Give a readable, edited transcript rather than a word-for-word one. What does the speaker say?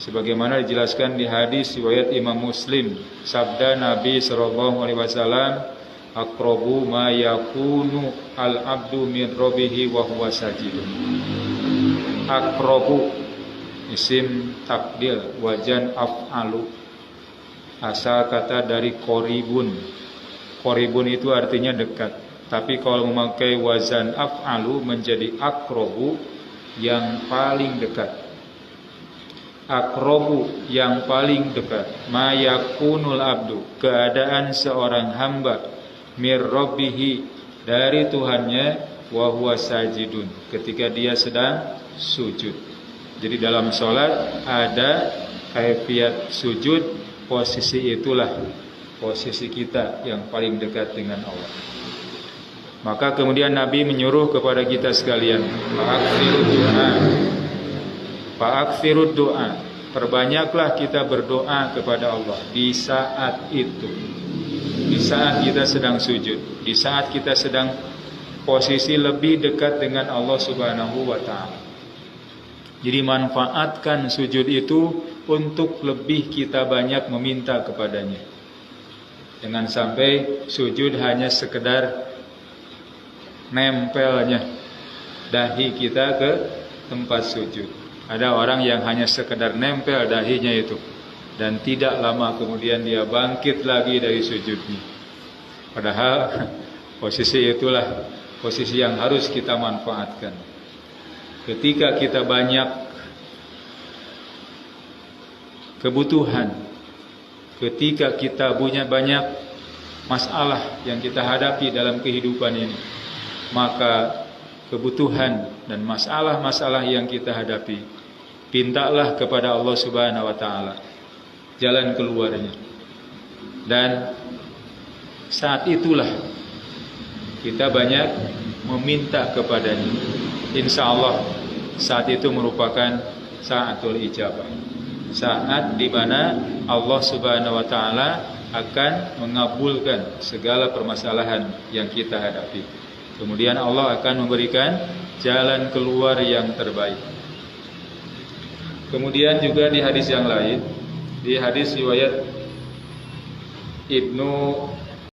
Sebagaimana dijelaskan di hadis riwayat Imam Muslim, sabda Nabi sallallahu alaihi wasallam, aqrabu ma yakunu al-abdu min rabbihi wa huwa sajidun. Aqrabu isim tabdil, wajan af'alu, asal kata dari qoribun. Qoribun itu artinya dekat, tapi kalau memakai wazan af'alu menjadi aqrabu, yang paling dekat. Aqrabu, yang paling dekat. Ma yakunul abdu, keadaan seorang hamba, mir rabbihi, dari Tuhannya, wa huwa sajidun, ketika dia sedang sujud. Jadi dalam sholat ada kaifiat sujud, posisi itulah posisi kita yang paling dekat dengan Allah. Maka kemudian Nabi menyuruh kepada kita sekalian, fa'aktsirud doa, perbanyaklah kita berdoa kepada Allah di saat itu, di saat kita sedang sujud, di saat kita sedang posisi lebih dekat dengan Allah Subhanahu wa ta'ala. Jadi manfaatkan sujud itu untuk lebih kita banyak meminta kepadanya. Jangan sampai sujud hanya sekedar nempelnya dahi kita ke tempat sujud. Ada orang yang hanya sekedar nempel dahinya itu, dan tidak lama kemudian dia bangkit lagi dari sujudnya. Padahal posisi itulah posisi yang harus kita manfaatkan. Ketika kita banyak kebutuhan, ketika kita punya banyak masalah yang kita hadapi dalam kehidupan ini, maka kebutuhan dan masalah-masalah yang kita hadapi, pintalah kepada Allah Subhanahu wa ta'ala jalan keluarnya. Dan saat itulah kita banyak meminta kepadanya. Insya Allah saat itu merupakan saatul ijabah, saat di mana Allah Subhanahu wa ta'ala akan mengabulkan segala permasalahan yang kita hadapi. Kemudian Allah akan memberikan jalan keluar yang terbaik. Kemudian juga di hadis yang lain, di hadis riwayat Ibnu